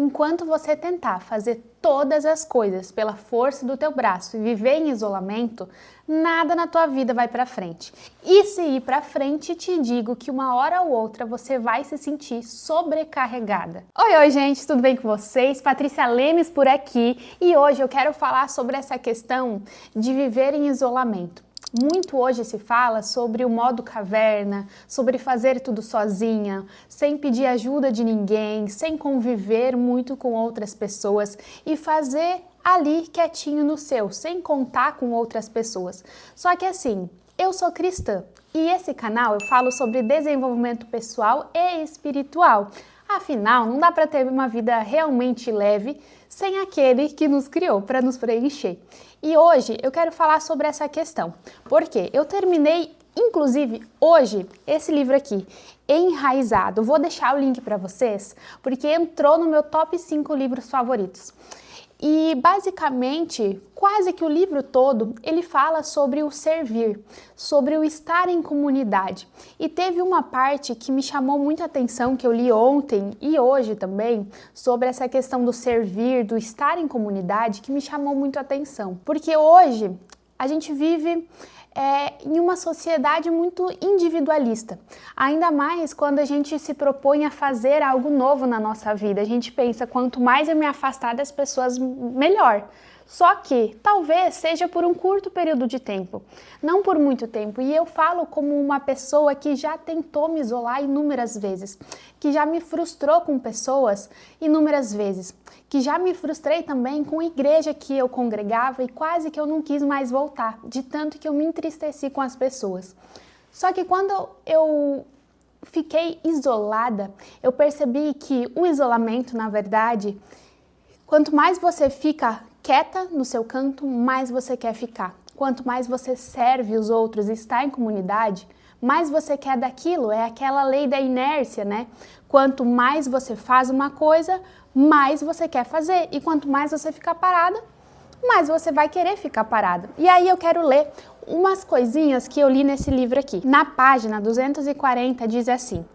enquanto você tentar fazer todas as coisas pela força do teu braço e viver em isolamento, nada na tua vida vai para frente. E se ir para frente, te digo que uma hora ou outra você vai se sentir sobrecarregada. Oi, gente, tudo bem com vocês? Patrícia Lemes por aqui e hoje eu quero falar sobre essa questão de viver em isolamento. Muito hoje se fala sobre o modo caverna, sobre fazer tudo sozinha, sem pedir ajuda de ninguém, sem conviver muito com outras pessoas e fazer ali quietinho no seu, sem contar com outras pessoas. Só que assim, eu sou cristã e esse canal eu falo sobre desenvolvimento pessoal e espiritual. Afinal, não dá para ter uma vida realmente leve sem aquele que nos criou para nos preencher. E hoje eu quero falar sobre essa questão, porque eu terminei, inclusive, hoje, esse livro aqui, Enraizado. Vou deixar o link para vocês, porque entrou no meu top 5 livros favoritos. E basicamente, quase que o livro todo, ele fala sobre o servir, sobre o estar em comunidade. E teve uma parte que me chamou muita atenção, que eu li ontem e hoje também, sobre essa questão do servir, do estar em comunidade, que me chamou muito a atenção. Porque hoje a gente vive em uma sociedade muito individualista. Ainda mais quando a gente se propõe a fazer algo novo na nossa vida. A gente pensa, quanto mais eu me afastar das pessoas, melhor. Só que talvez seja por um curto período de tempo, não por muito tempo. E eu falo como uma pessoa que já tentou me isolar inúmeras vezes, que já me frustrou com pessoas inúmeras vezes, que já me frustrei também com a igreja que eu congregava e quase que eu não quis mais voltar, de tanto que eu me entristeci com as pessoas. Só que quando eu fiquei isolada, eu percebi que o isolamento, na verdade, quanto mais você fica quieta no seu canto, mais você quer ficar. Quanto mais você serve os outros e está em comunidade, mais você quer daquilo. É aquela lei da inércia, né? Quanto mais você faz uma coisa, mais você quer fazer. E quanto mais você ficar parada, mais você vai querer ficar parada. E aí eu quero ler umas coisinhas que eu li nesse livro aqui. Na página 240 diz assim: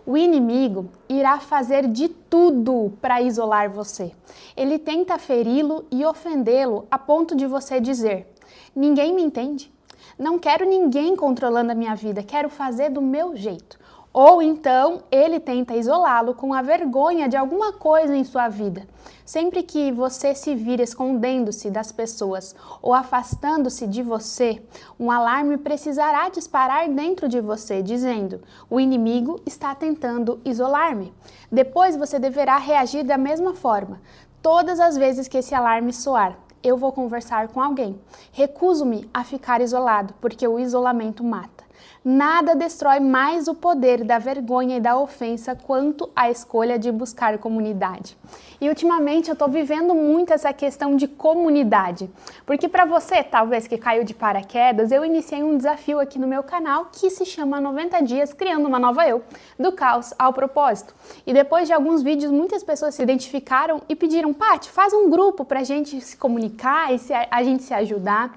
o inimigo irá fazer de tudo para isolar você. Ele tenta feri-lo e ofendê-lo a ponto de você dizer: ninguém me entende. Não quero ninguém controlando a minha vida, quero fazer do meu jeito. Ou então ele tenta isolá-lo com a vergonha de alguma coisa em sua vida. Sempre que você se vir escondendo-se das pessoas ou afastando-se de você, um alarme precisará disparar dentro de você, dizendo: o inimigo está tentando isolar-me. Depois você deverá reagir da mesma forma. Todas as vezes que esse alarme soar, eu vou conversar com alguém. Recuso-me a ficar isolado, porque o isolamento mata. Nada destrói mais o poder da vergonha e da ofensa quanto a escolha de buscar comunidade. E ultimamente eu tô vivendo muito essa questão de comunidade, porque para você, talvez que caiu de paraquedas, eu iniciei um desafio aqui no meu canal que se chama 90 dias criando uma nova eu, do caos ao propósito. E depois de alguns vídeos, muitas pessoas se identificaram e pediram: Paty, faz um grupo pra gente se comunicar e a gente se ajudar.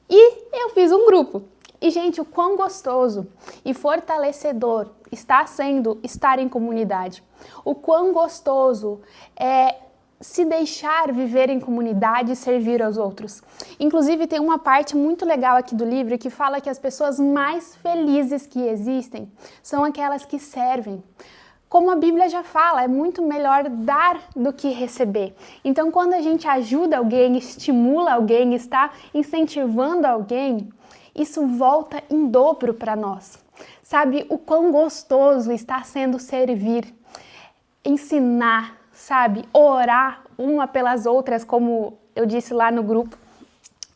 E eu fiz um grupo. E, gente, o quão gostoso e fortalecedor está sendo estar em comunidade. O quão gostoso é se deixar viver em comunidade e servir aos outros. Inclusive, tem uma parte muito legal aqui do livro que fala que as pessoas mais felizes que existem são aquelas que servem. Como a Bíblia já fala, é muito melhor dar do que receber. Então, quando a gente ajuda alguém, estimula alguém, está incentivando alguém, isso volta em dobro para nós. Sabe o quão gostoso está sendo servir, ensinar, sabe, orar uma pelas outras, como eu disse lá no grupo.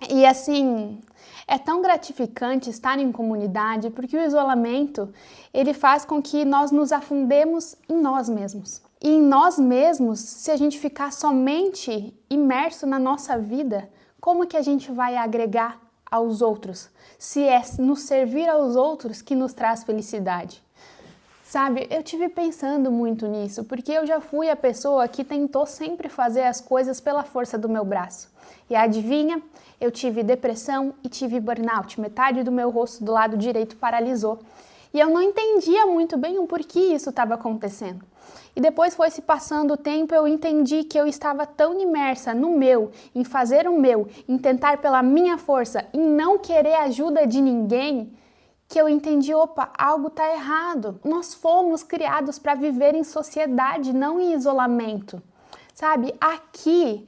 E assim, é tão gratificante estar em comunidade, porque o isolamento, ele faz com que nós nos afundemos em nós mesmos. E em nós mesmos, se a gente ficar somente imerso na nossa vida, como que a gente vai agregar aos outros, se é nos servir aos outros que nos traz felicidade? Sabe, eu tive pensando muito nisso, porque eu já fui a pessoa que tentou sempre fazer as coisas pela força do meu braço. E adivinha? Eu tive depressão e tive burnout, metade do meu rosto do lado direito paralisou. E eu não entendia muito bem o porquê isso estava acontecendo. E depois foi se passando o tempo, eu entendi que eu estava tão imersa no meu, em fazer o meu, em tentar pela minha força, em não querer ajuda de ninguém, que eu entendi, opa, algo está errado. Nós fomos criados para viver em sociedade, não em isolamento. Sabe, aqui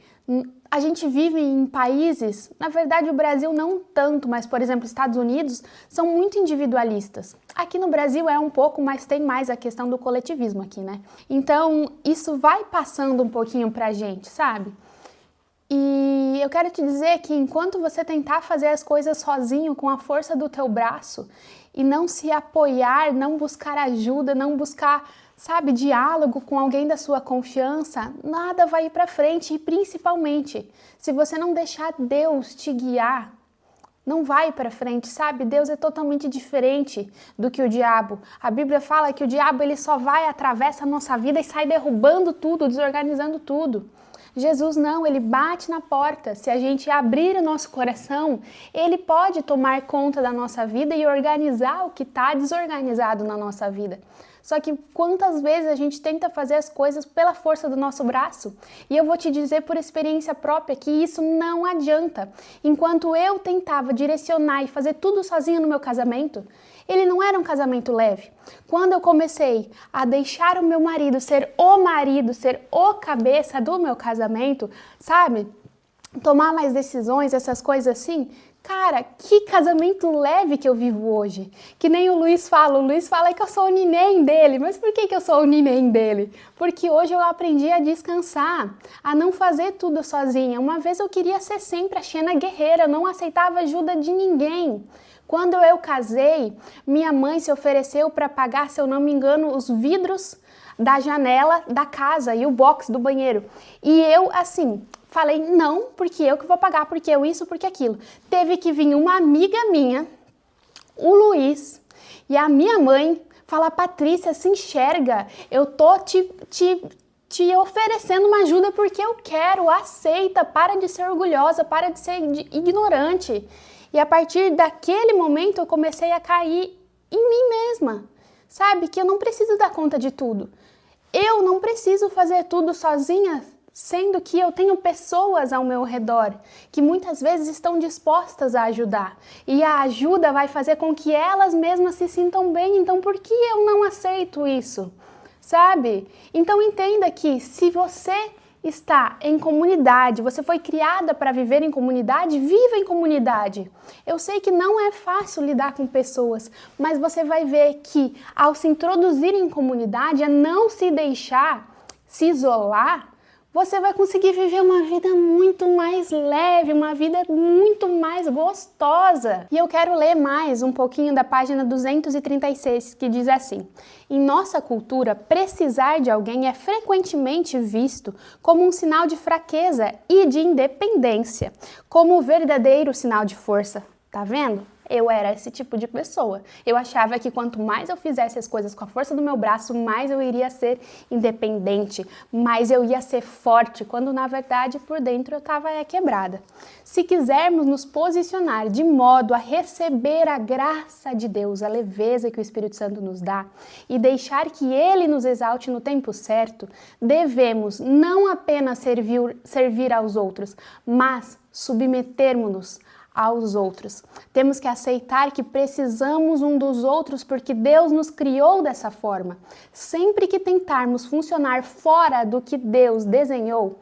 a gente vive em países, na verdade o Brasil não tanto, mas por exemplo, Estados Unidos são muito individualistas. Aqui no Brasil é um pouco, mas tem mais a questão do coletivismo aqui, né? Então isso vai passando um pouquinho pra gente, sabe? E eu quero te dizer que enquanto você tentar fazer as coisas sozinho, com a força do teu braço, e não se apoiar, não buscar ajuda, não buscar, sabe, diálogo com alguém da sua confiança, nada vai ir para frente. E principalmente, se você não deixar Deus te guiar, não vai para frente, sabe? Deus é totalmente diferente do que o diabo. A Bíblia fala que o diabo ele só vai, atravessa a nossa vida e sai derrubando tudo, desorganizando tudo. Jesus não, ele bate na porta. Se a gente abrir o nosso coração, ele pode tomar conta da nossa vida e organizar o que está desorganizado na nossa vida. Só que quantas vezes a gente tenta fazer as coisas pela força do nosso braço? E eu vou te dizer por experiência própria que isso não adianta. Enquanto eu tentava direcionar e fazer tudo sozinha no meu casamento, ele não era um casamento leve. Quando eu comecei a deixar o meu marido, ser o cabeça do meu casamento, sabe? Tomar mais decisões, essas coisas assim. Cara, que casamento leve que eu vivo hoje. Que nem o Luiz fala que eu sou o neném dele. Mas por que eu sou o neném dele? Porque hoje eu aprendi a descansar, a não fazer tudo sozinha. Uma vez eu queria ser sempre a Xena guerreira, eu não aceitava ajuda de ninguém. Quando eu casei, minha mãe se ofereceu para pagar, se eu não me engano, os vidros da janela da casa e o box do banheiro. E eu, assim, falei não, porque eu que vou pagar, porque eu isso, porque aquilo. Teve que vir uma amiga minha, o Luiz, e a minha mãe falar, Patrícia, se enxerga, eu tô te oferecendo uma ajuda porque eu quero, aceita, para de ser orgulhosa, para de ser ignorante. E a partir daquele momento eu comecei a cair em mim mesma, sabe? Que eu não preciso dar conta de tudo. Eu não preciso fazer tudo sozinha, sendo que eu tenho pessoas ao meu redor que muitas vezes estão dispostas a ajudar. E a ajuda vai fazer com que elas mesmas se sintam bem. Então por que eu não aceito isso? Sabe? Então entenda que se você está em comunidade, você foi criada para viver em comunidade, viva em comunidade. Eu sei que não é fácil lidar com pessoas, mas você vai ver que ao se introduzir em comunidade, a não se deixar se isolar, você vai conseguir viver uma vida muito mais leve, uma vida muito mais gostosa. E eu quero ler mais um pouquinho da página 236, que diz assim: em nossa cultura, precisar de alguém é frequentemente visto como um sinal de fraqueza e de independência, como o verdadeiro sinal de força. Tá vendo? Eu era esse tipo de pessoa. Eu achava que quanto mais eu fizesse as coisas com a força do meu braço, mais eu iria ser independente, mais eu ia ser forte, quando na verdade por dentro eu estava quebrada. Se quisermos nos posicionar de modo a receber a graça de Deus, a leveza que o Espírito Santo nos dá e deixar que Ele nos exalte no tempo certo, devemos não apenas servir aos outros, mas submetermos-nos aos outros. Temos que aceitar que precisamos um dos outros porque Deus nos criou dessa forma. Sempre que tentarmos funcionar fora do que Deus desenhou,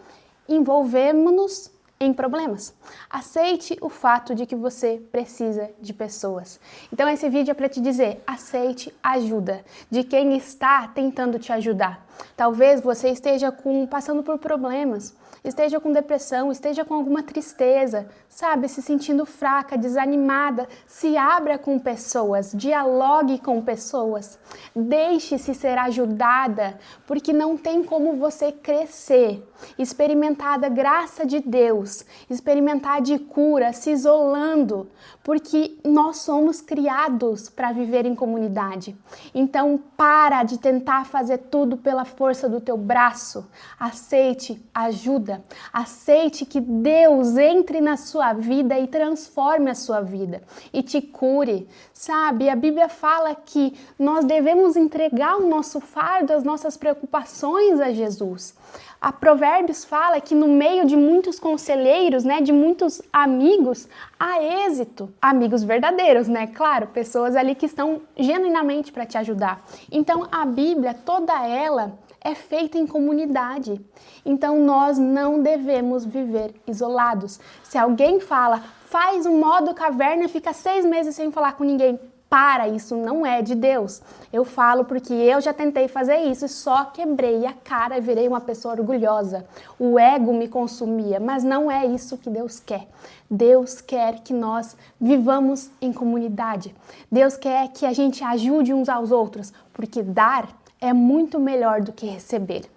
envolvemos-nos em problemas. Aceite o fato de que você precisa de pessoas. Então esse vídeo é para te dizer, aceite ajuda de quem está tentando te ajudar. Talvez você esteja passando por problemas, esteja com depressão, esteja com alguma tristeza, sabe, se sentindo fraca, desanimada. Se abra com pessoas, dialogue com pessoas, deixe-se ser ajudada, porque não tem como você crescer, experimentar da graça de Deus, experimentar de cura, se isolando, porque nós somos criados para viver em comunidade. Então para de tentar fazer tudo pela força do teu braço. Aceite ajuda. Aceite que Deus entre na sua vida e transforme a sua vida e te cure. Sabe, a Bíblia fala que nós devemos entregar o nosso fardo, as nossas preocupações a Jesus. A Provérbios fala que no meio de muitos conselheiros, né, de muitos amigos, há êxito. Amigos verdadeiros, né? Claro, pessoas ali que estão genuinamente para te ajudar. Então, a Bíblia, toda ela é feita em comunidade. Então, nós não devemos viver isolados. Se alguém fala, faz um modo caverna e fica 6 meses sem falar com ninguém, para, isso não é de Deus. Eu falo porque eu já tentei fazer isso e só quebrei a cara e virei uma pessoa orgulhosa. O ego me consumia, mas não é isso que Deus quer. Deus quer que nós vivamos em comunidade. Deus quer que a gente ajude uns aos outros, porque dar é muito melhor do que receber.